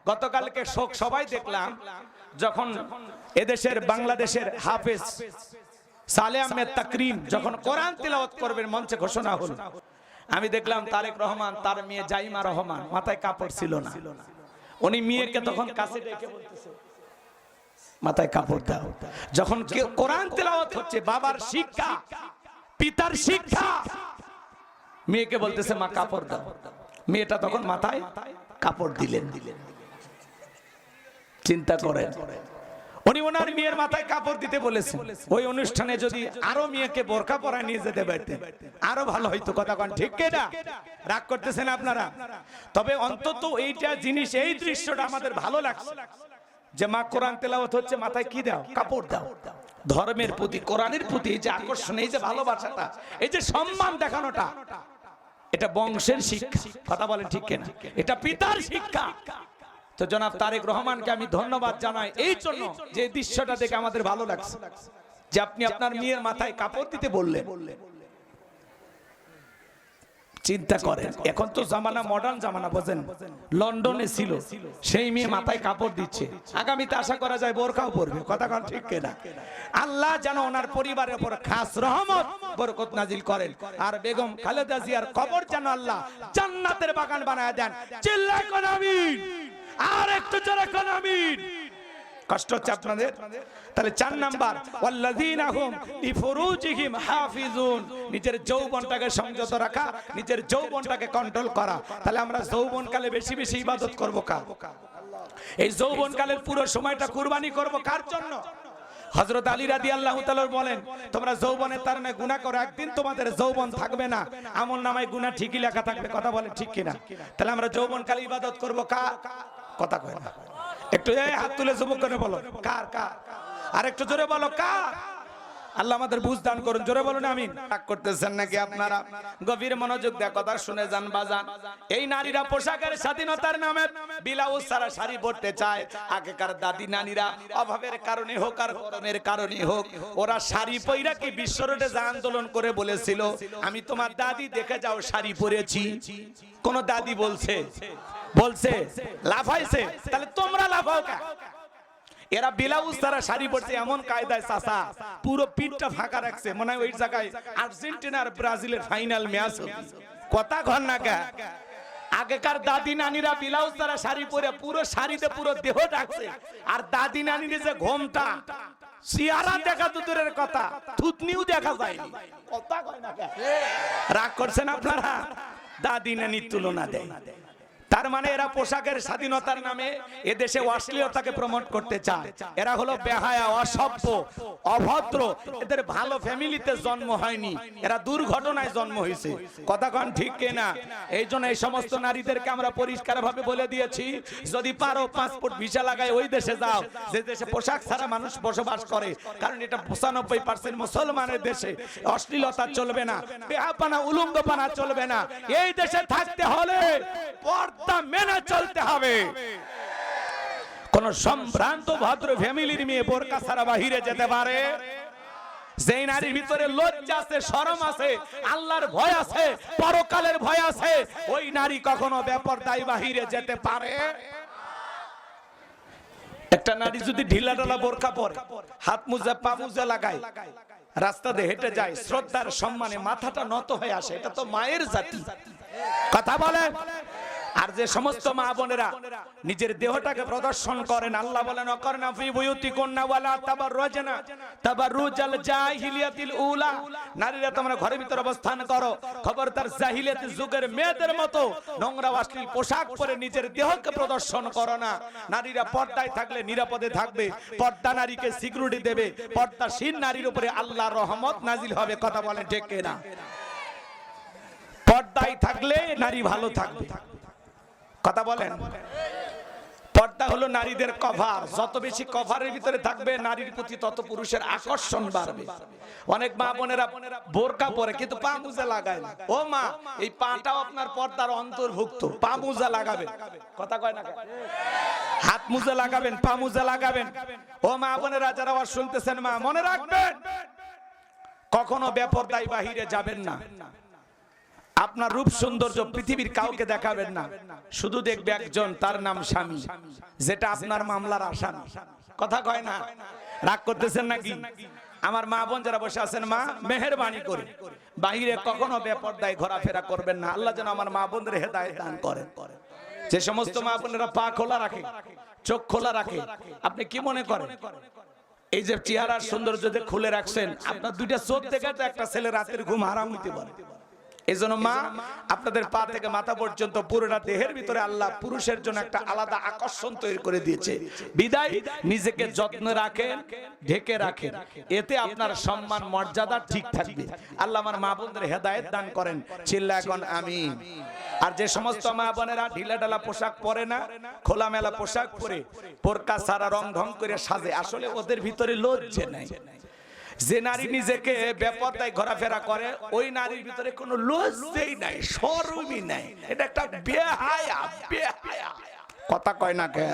গতকালকে শোক সবাই দেখলাম, যখন এদেশের বাংলাদেশের হাফেজ সালেহ আহমেদ তাকরিম যখন কোরআন তিলাওয়াত করবেন মঞ্চে ঘোষণা হলো, আমি দেখলাম তারেক রহমান তার মেয়ে জাইমা রহমান মাথায় কাপড় ছিল না, উনি মেয়েকে তখন কাছে ডেকে বলতেছে মাথায় কাপড় দাও। যখন কোরআন তিলাওয়াত হচ্ছে, বাবার শিক্ষা, পিতার শিক্ষা, মেয়েকে বলতেছে মা কাপড় দাও, মেয়েটা তখন মাথায় কাপড় দিলেন। চিন্তা করেন, উনি ওনার মেয়ের মাথায় কাপড় দিতে বলেছেন। ওই অনুষ্ঠানে যদি আরো মেয়েকে বোরকা পরায় নিয়ে যেতে পারতেন আরো ভালো হইতো। কথা কোন ঠিক কিনা? রাগ করতেছেন আপনারা? তবে অন্তত এইটা জিনিস, এই দৃশ্যটা আমাদের ভালো লাগছে যে মা কোরআন তেলাওয়াত হচ্ছে, মাথায় কি দাও? কাপড় দাও। ধর্মের প্রতি, কোরআনের প্রতি এই যে আকর্ষণ, এই যে ভালোবাসাটা, এই যে সম্মান দেখানোটা, এটা বংশের শিক্ষা। কথা বলেন ঠিক কিনা? এটা পিতার শিক্ষা। তো জনাব তারেক রহমানকে আমি ধন্যবাদ জানাই এই জন্য যে দৃশ্যটা দেখে আমাদের ভালো লাগছে, যে আপনি আপনার মেয়ের মাথায় কাপড় দিতে বললেন। চিন্তা করেন, এখন তো জামানা মডার্ন জামানা, বোঝেন? লন্ডনে ছিল, সেই মেয়ে মাথায় কাপড় দিচ্ছে, আগামীতে আশা করা যায় বোরকাও পরবে। কথা কোন ঠিক কিনা? আল্লাহ যেন ওনার পরিবারের উপর খাস রহমত বরকত নাজিল করেন, আর বেগম খালেদা জিয়ার কবর যেন আল্লাহ জান্নাতের বাগান বানায় দেন। চিল্লায় কোন আমিন, আর একটু জোরে কোন আমিন। কষ্ট হচ্ছে আপনাদের? তাহলে 4 নাম্বার, ওয়াল্লাযীনা হুম লিফুরুজিহিম হাফিজুন, নিজের যৌবনটাকে সংযত রাখা, নিজের যৌবনটাকে কন্ট্রোল করা। তাহলে আমরা যৌবনকালে বেশি বেশি ইবাদত করব কার? এই যৌবনকালের পুরো সময়টা কুরবানি করব কার জন্য? হযরত আলী রাদিয়াল্লাহু তাআলা বলেন, তোমরা যৌবনের কারণে গুনাহ করো, একদিন তোমাদের যৌবন থাকবে না, আমলনামায় গুনাহ ঠিকই লেখা থাকবে। কথা বলে ঠিক কিনা? তাহলে আমরা যৌবনকালে ইবাদত করব কার? কথা কয় না, একটু হাত তুলে যুবক করে বলো কার? কার? আর একটু জোরে বলো কার? আল্লাহ আমাদের বুঝ দান করুন, জোরে বলুন আমিন। রাগ করতেছেন নাকি আপনারা? গভীর মনোযোগ দিয়ে কথা শুনে যান বাজান। এই নারীরা পোশাকের স্বাধীনতার নামে ব্লাউজ ছাড়া শাড়ি পরতে চায়। আগেকার দাদি নারীরা অভাবের কারণে হোক আর গরমের কারণে হোক, ওরা শাড়ি পইরা কি বিশ্ব রোডে যা আন্দোলন করে বলেছিল, আমি তোমার দাদি দেখে যাও শাড়ি পরেছি। কোন দাদি বলছে? বলছে? লাফাইছে? তাহলে তোমরা লাফাও কেন? এরা ব্লাউজ ছাড়া শাড়ি পরছে এমন কায়দায়, চাচা পুরো পিঠটা ফাঁকা রাখছে, মনে হয় ওই জায়গায় আর্জেন্টিনা আর ব্রাজিলের ফাইনাল ম্যাচ হবে। কথা ঘন না কে? আগেকার দাদি নানিরা ব্লাউজ ছাড়া শাড়ি পরে পুরো শাড়িতে পুরো দেহ ঢাকছে, আর দাদি নানির যে ঘোমটা, চেহারা দেখা তো দূরের কথা, থুতনিও দেখা যায়নি। কথা কয় না কে? রাগ করছেন আপনারা? দাদি নানির তুলনা দেয়। তার মানে এরা পোশাকের স্বাধীনতার নামে এদেশে অশ্লীলতাকে প্রমোট করতে চায়। এরা হলো বেহায়া, অসভ্য, অভদ্র। এদের ভালো ফ্যামিলিতে জন্ম হয়নি, এরা দুর্ঘটনায় জন্ম হয়েছে। কথা কন ঠিক কিনা? এই জন্য এই সমস্ত নারীদেরকে আমরা পরিষ্কারভাবে বলে দিয়েছি, যদি পারো পাসপোর্ট ভিসা লাগায় ওই দেশে যাও যে দেশে পোশাক ছাড়া মানুষ বসবাস করে, কারণ এটা 95% মুসলমানের দেশে। অশ্লীলতা চলবে না, বেহাপানা উলঙ্গপানা চলবে না। এই দেশে থাকতে হলে পর্দা মেনে চলতে হবে। কোন সম্ভ্রান্ত ভদ্র ফ্যামিলির মেয়ে বোরকা ছাড়া বাহিরে যেতে পারে? যেই নারীর ভিতরে লজ্জা আছে, শরম আছে, আল্লাহর ভয় আছে, পরকালের ভয় আছে, ওই নারী কখনো বেপরদায় বাহিরে যেতে পারে? একটা নারী যদি ঢিলা ঢালা বোরকা পরে, হাত মুজা পা মুজা লাগায়, রাস্তা দিয়ে হেঁটে যায়, শ্রদ্ধার সম্মানে মাথাটা নত হয়ে আসে, এটা তো মায়ের জাতি। কথা বলে। আর যে সমস্ত মা বোনেরা নিজের দেহটাকে প্রদর্শন করেন, আল্লাহ বলেন অকরনা ফি বুয়ুতিকুন্না ওয়ালা তাবাররুজনা তাবাররুজাল জাহিলিয়াতিল উলা, নারীরা তোমরা ঘরের ভিতর অবস্থান করো, খবরদার জাহিলিয়াতের যুগের মেয়েদের মতো নোংরা অশ্লীল পোশাক পরে নিজের দেহকে প্রদর্শন করো না। নারীরা পর্দায় থাকলে নিরাপদে থাকবে, পর্দা নারীকে সিকিউরিটি দেবে, পর্দাশীল নারীর উপরে আল্লাহর রহমত নাজিল হবে। কথা বলেন ঠিক কিনা? পর্দায় থাকলে নারী ভালো থাকবে। কথা বলেন। পর্দা হলো নারীদের কভার, যত বেশি কভারের ভিতরে থাকবে নারীর প্রতি তত পুরুষের আকর্ষণ বাড়বে। অনেক মা বোনেরা বোরকা পরে কিন্তু পা মোজা লাগায় না। ও মা, এই পাটাও আপনার পর্দার অন্তর্ভুক্ত, পা মোজা লাগাবেন। কথা কয় না? হাত মোজা লাগাবেন, পা মোজা লাগাবেন। ও মা বোনেরা যারা আওয়াজ শুনতেছেন, মা মনে রাখবেন, কখনো বেপরদায় বাহিরে যাবেন না। আপনার রূপ সৌন্দর্য পৃথিবীর কাউকে দেখাবেন না, শুধু দেখবে একজন, তার নাম স্বামী, যেটা আপনার মামলার আসামি। কথা কয় না? রাগ করতেছেন নাকি? আমার মা বোন যারা বসে আছেন, মা মেহেরবানি করে বাইরে কখনো বেপরদায় ঘোরাফেরা করবেন না। আল্লাহ যেন আমার মা বোনদের হেদায়েত দান করেন। যে সমস্ত মা বোনেরা পা খোলা রাখে, চোখ খোলা রাখে, আপনি কি মনে করেন এই যে চেহারার সৌন্দর্য যে খুলে রাখছেন, আপনার দুইটা চোখ দেখে তো একটা ছেলে রাতের ঘুম হারাম হইতে পারে। এই জন্য মা, আপনাদের পা থেকে মাথা পর্যন্ত পুরোটা দেহের ভিতরে আল্লাহ পুরুষের জন্য একটা আলাদা আকর্ষণ তৈরি করে দিয়েছে। বিদায় নিজেকে যত্ন রাখেন, ঢেকে রাখেন, এতে আপনার সম্মান মর্যাদা ঠিক থাকবে। আল্লাহ আমার মা বোনদের হেদায়েত দান করেন। চিল্লা এখন আমিন। আর যে সমস্ত মা বোনেরা ঢিলা ঢালা পোশাক পরে না, খোলামেলা পোশাক পরে বোরকা সারা রং ঢং করে সাজে, আসলে ওদের ভিতরে লজ্জা নাই। যে নারী নিজেকে বেপরদায় ঘোরাফেরা করে, ওই নারীর ভিতরে কোনো লজ্জাই নাই, শরমই নাই। এটা একটা বেহায়া, বেহায়া। কথা কয় না কে?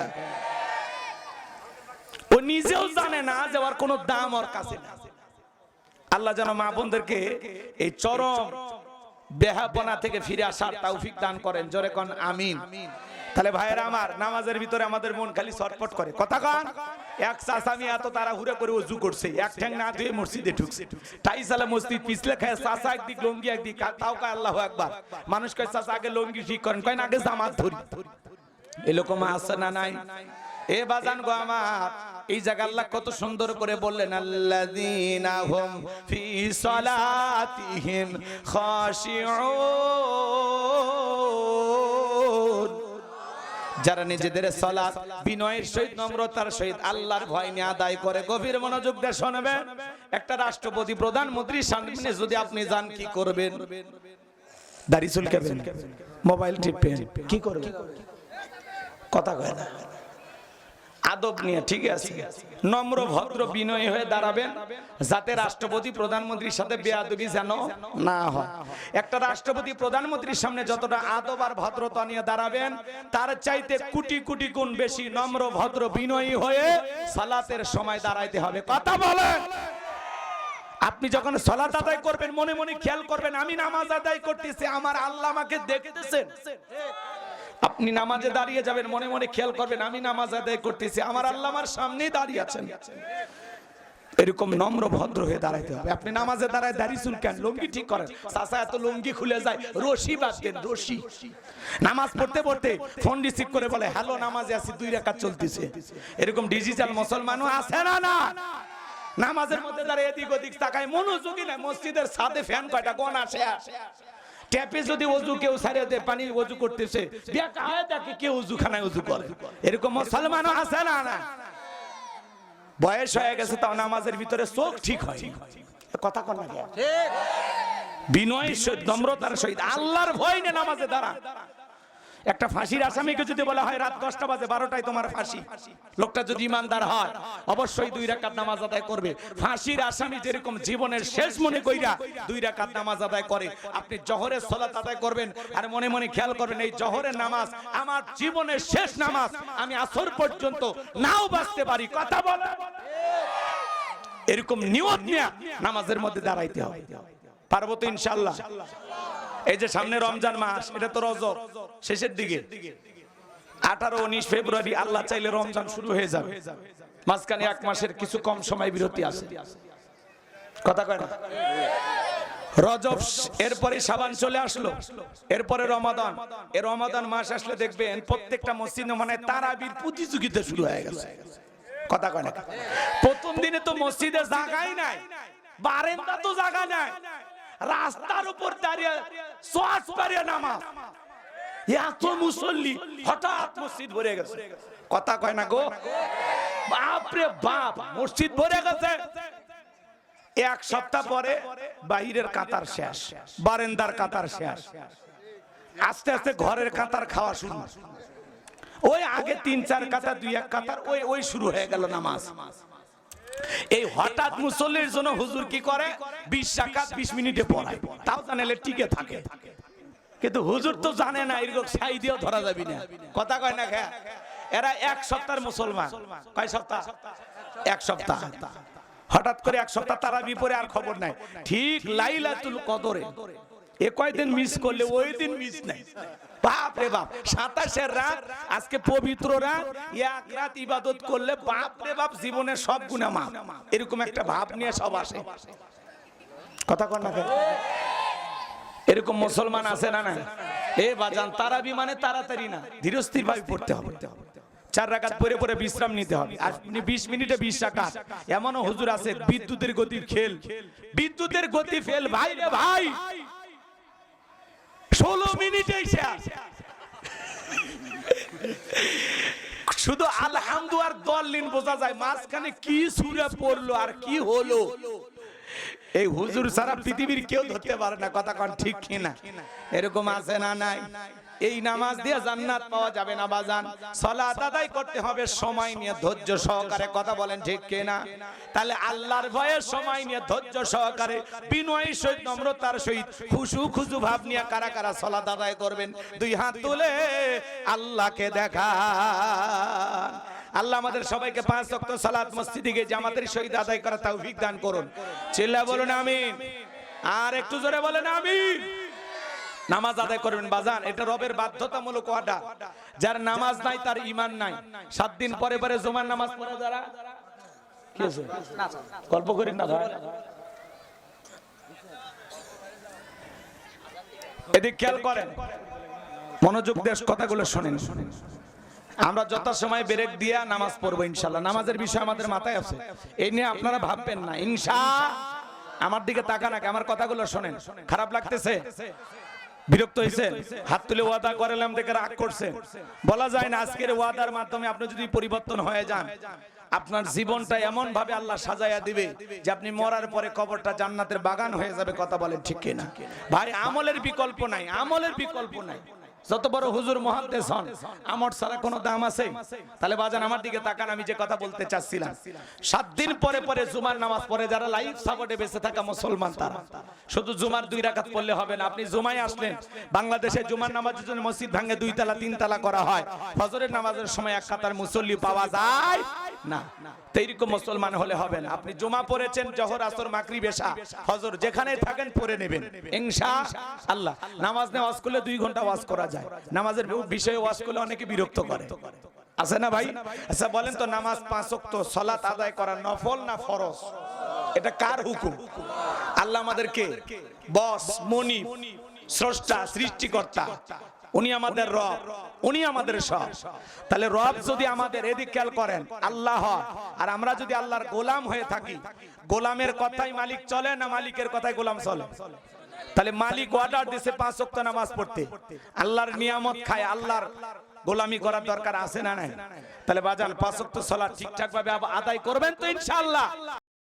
ও নিজেও জানে না যে ওর কোনো দাম ওর কাছে না। আল্লাহ যেন মা বোনদেরকে এই চরম বেহাপনা থেকে ফিরে আসার তৌফিক দান করেন। জোরে কোন আমিন। তাহলে ভাইয়েরা আমার, নামাজের ভিতরে আমাদের মন খালি ছটফট করে। কথা কান, এক চাচামি এত তাড়াহুড়া করে ওযু করছে, এক ঠ্যাং না ধুয়ে মসজিদে ঢুকছে, টাইসালা মসজিদ পিছলে খায়, চাচা একদিক লঙ্গি একদিক, তাও কয় আল্লাহু আকবার। মানুষ কয় চাচা আগে লঙ্গি ঠিক করেন, কয় না আগে জামাত ধরি। এরকম আছে না নাই? এ বাজান গো আমার, এই জায়গা আল্লাহ কত সুন্দর করে বললেন, আল্লাযীনা হুম ফি সালাতিহিম খাশিউন, যারা নিজেদের সালাত বিনয়ের সহিত, নম্রতার সহিত, আল্লাহর ভয় নিয়ে আদায় করে। গভীর মনোযোগ দিয়ে শুনবেন। একটা রাষ্ট্রপতি প্রধানমন্ত্রীর সামনে যদি আপনি যান, কি করবেন? দাড়ি চুলকাবেন, মোবাইল টিপবেন, কি করবেন? কথা কয় না। আদব নিয়ে, ঠিক আছে, নম্র ভদ্র বিনয়ী হয়ে দাঁড়াবেন, যাতে রাষ্ট্রপতি প্রধানমন্ত্রীর সাথে বেয়াদবি যেন না হয়। একটা রাষ্ট্রপতি প্রধানমন্ত্রীর সামনে যতটা আদব আর ভদ্রতা নিয়ে দাঁড়াবেন, তার চাইতে কোটি কোটি গুণ বেশি নম্র ভদ্র বিনয়ী হয়ে সালাতের সময় দাঁড়াইতে হবে। কথা বলেন। আপনি যখন সালাত আদায় করবেন, মনে মনে খেয়াল করবেন, আমি নামাজ আদায় করতেছি, আমার আল্লাহ আমাকে দেখতেছেন। আপনি নামাজে দাঁড়িয়ে যাবেন, মনে মনে খেয়াল করবেন, আমি নামাজ আদায় করতেছি, আমার আল্লাহ আমার সামনেই দাঁড়িয়ে আছেন। এরকম নম্র ভদ্র হয়ে দাঁড়াইতে হবে। আপনি নামাজে দাঁড়ায় দাড়ি চুলকান, লুঙ্গি ঠিক করেন, চাচা এত লুঙ্গি খুলে যায়, রশি বাঁধেন, রশি। নামাজ পড়তে পড়তে ফোন রিসিভ করে বলে, হ্যালো নামাজে আছি, 2 রাকাত চলতেছে। এরকম ডিজিটাল মুসলমানও আছে না? না। নামাজের মধ্যে দাঁড়িয়ে এদিক ওদিক তাকায়, মনোযোগী নাই। মসজিদের ছাদে ফ্যান কয়টা, কোন আসে? ট্যাপে যদি ওযু কেউ ছাড়িয়ে দেয়, পানি ওযু করতেছে, দেখা হয় দেখে কেউ ওযুখানায় ওযু করে। এরকম মুসলমানও আছে না? না। বয়স হয়ে গেছে, তাও নামাজের ভিতরে চোখ ঠিক হয়। কথা কন না? ঠিক। বিনয় সহিত, নম্রতার সহিত, আল্লাহর ভয় নিয়ে নামাজে দাঁড়া। একটা ফাঁসির আসামিকে যদি বলা হয় রাত 10টা বাজে, 12টায় তোমার ফাঁসি, লোকটা যদি ইমানদার হয় অবশ্যই 2 রাকাত নামাজ আদায় করবে। ফাঁসির আসামি যেরকম জীবনের শেষ মনে কইরা 2 রাকাত নামাজ আদায় করে, আপনি জোহরের সালাত আদায় করবেন, আর মনে মনে খেয়াল করবেন, এই জোহরের নামাজ আমার জীবনের শেষ নামাজ, আমি আসর পর্যন্ত নাও বাঁচতে পারি। কথা বলেন। এরকম নিয়ত নিয়ে নামাজের মধ্যে দাঁড়াইতে হবে। পারবো তো ইনশাআল্লাহ? এই যে সামনে রমজান মাস, এটা তো রজব শেষের দিকে, 18-19 ফেব্রুয়ারি আল্লাহ চাইলে রমজান শুরু হয়ে যাবে। মাঝখানে 1 মাসের কিছু কম সময় বিরতি আছে। কথা কয় না? রজব, এরপরে শাবান চলে আসলো, এরপরে রমাদান। এই রমাদান মাস আসলে দেখবেন প্রত্যেকটা মসজিদে মানে তারাবির প্রতিযোগিতা শুরু হয়ে গেছে। কথা কয় না? প্রথম দিনে তো মসজিদে জায়গাই নাই, বারান্দা তো জায়গা নাই, রাস্তার উপর দাঁড়িয়ে সোয়াজ পারিয়ে নামাজ, এত মুসল্লি, হঠাৎ মসজিদ ভরে গেছে। কথা কয় না গো? বাপ রে বাপ, মসজিদ ভরে গেছে। 1 সপ্তাহ পরে বাহিরের কাতার শেষ, বারান্দার কাতার শেষ, আস্তে আস্তে ঘরের কাতার খাওয়া শুরু। ওই আগে 3-4 কাতার, 2-1 কাতার, ওই শুরু হয়ে গেল নামাজ। এই হঠাৎ মুসল্লির জন্য হুজুর কি করে, 20 রাকাত 20 মিনিটে পড়ায়, তাও জানেলে টিকে থাকে। কিন্তু হুজুর তো জানে না এরকম ছাই দিয়েও ধরা যাবে না। কথা কয় না? এরা 1 সপ্তাহের মুসলমান। কয় সপ্তাহ? 1 সপ্তাহ। হঠাৎ করে 1 সপ্তাহ তারাবি পড়ে আর খবর নাই। ঠিক লাইলাতুল কদরে এ কয়দিন মিস করলে ওই দিন মিস নাই। বাপ রে বাপ, 27 রাত আজকে পবিত্র রাত, এক রাত ইবাদত করলে বাপ রে বাপ জীবনের সব গুনাহ মাফ। এরকম একটা ভাব নিয়ে সব আসে, কথা কন না কেন? এরকম মুসলমান আছে না না? এ বাজান, তারাবি মানে তাড়াতাড়ি না, ধীরস্থির ভাবে পড়তে হবে। 4 রাকাত পড়ে পড়ে বিশ্রাম নিতে হবে। আপনি 20 মিনিটে 20 রাকাত। এমনও হুজুর আছে বিদ্যুতের গতির খেল, বিদ্যুতের গতি ফেল ভাই রে ভাই, 16 মিনিটেই শেষ। শুধু আলহামদু আর দলিন বোঝা যায়, মাঝখানে কি সূরা পড়লো আর কি হলো। এই হুজুর সারা পৃথিবীর কেউ ধরতে পারে না, কথা কোন ঠিক কিনা? এরকম আছে না নাই? এই নামাজ দিয়ে জান্নাত পাওয়া যাবে না বাজান, সালাত আদায় করতে হবে সময় নিয়ে, ধৈর্য সহকারে, কথা বলেন ঠিক কিনা? তাহলে আল্লাহর ভয়ে সময় নিয়ে, ধৈর্য সহকারে, বিনয়ের সহিত, নম্রতার সহিত, খুশু খুশু ভাব নিয়ে কারা কারা সালাত আদায় করবেন? 2 হাত তুলে আল্লাহকে দেখান। আল্লাহ আমাদের সবাইকে 5 ওয়াক্ত সালাত মসজিদে গিয়ে জামাতের সহিত আদায় করার তৌফিক দান করুন। চিল্লা বলুন আমিন, আর একটু জোরে বলেন আমিন। নামাজ আদায় করবেন বাজান, এটা রবের বাধ্যতামূলক অর্ডার। যার নামাজ নাই তার ঈমান নাই। 7 দিন পরে পরে জুমার নামাজ পড়ে যারা, কি আছে গল্প করেন না ভাই, এদিক খেয়াল করেন, মনোযোগ দিয়ে কথাগুলো শুনেন। আমরা যথাসময়ে ব্রেক দিয়ে নামাজ পড়বো ইনশাআল্লাহ। নামাজের বিষয় আমাদের মাথায় আছে, এই নিয়ে আপনারা ভাববেন না ইনশাআল্লাহ। আমার দিকে তাকান, আমার কথাগুলো শুনেন। খারাপ লাগতেছে, বিরক্ত হয়েছেন, হাত তুলে ওয়াদা করলাম দেখে রাগ করছেন, বলা যায় না। আজকের ওয়াদার মাধ্যমে আপনি যদি পরিবর্তন হয়ে যান, আপনার জীবনটা এমন ভাবে আল্লাহ সাজায়া দিবে যে আপনি মরার পরে কবরটা জান্নাতের বাগান হয়ে যাবে, কথা বলেন ঠিক কিনা? ভাই আমলের বিকল্প নাই, আমলের বিকল্প নাই। যত বড় হুজুর মুহাদ্দিস হন, আমর ছাড়া কোনো দাম আছে? তাহলে বাজান আমার দিকে তাকান, আমি যে কথা বলতে চাচ্ছিলাম, 7 দিন পরে পরে জুমার নামাজ পড়ে যারা লাইফ সাপোর্টে বেঁচে থাকা মুসলমান, তারা শুধু জুমার 2 রাকাত পড়লে হবে না। আপনি জুমায় আসলেন, বাংলাদেশে জুমার নামাজের জন্য মসজিদ ভাঙে 2 তালা 3 তালা করা হয়, ফজরের নামাজের সময় 1 কাতার মুসল্লি পাওয়া যায় না। এইরকম মুসলমান হলে হবে না। আপনি জুমা পড়েছেন, জোহর, আসর, মাগরিব, এশা, ফজর যেখানে থাকেন পড়ে নেবেন ইনশাআল্লাহ। নামাজ নিয়ে ওয়াজ করলে 2 ঘন্টা ওয়াজ করা যায়, নামাজের বিষয়ে ওয়াজ করলে অনেকে বিরক্ত করে, আছে না ভাই? আচ্ছা বলেন তো, নামাজ 5 ওয়াক্ত সালাত আদায় করা নফল না ফরজ? এটা কার হুকুম? আল্লাহ আমাদেরকে বস, মনিব, স্রষ্টা, সৃষ্টিকর্তা, উনি আমাদের রব, উনি আমাদের সব। তাহলে রব যদি আমাদের, এদিক খেয়াল করেন, আল্লাহ, আর আমরা যদি আল্লাহর গোলাম হয়ে থাকি, গোলামের কথাই মালিক চলে না মালিকের কথাই গোলাম চলে? তাহলে মালিক অর্ডার দিয়েছে 5 ওয়াক্ত নামাজ পড়তে, আল্লাহর নিয়ামত খায়, আল্লাহর গোলামি করার দরকার আছে না নাই? তাহলে বাজান 5 ওয়াক্ত সালাত ঠিকঠাক ভাবে আদায় করবেন তো ইনশাআল্লাহ?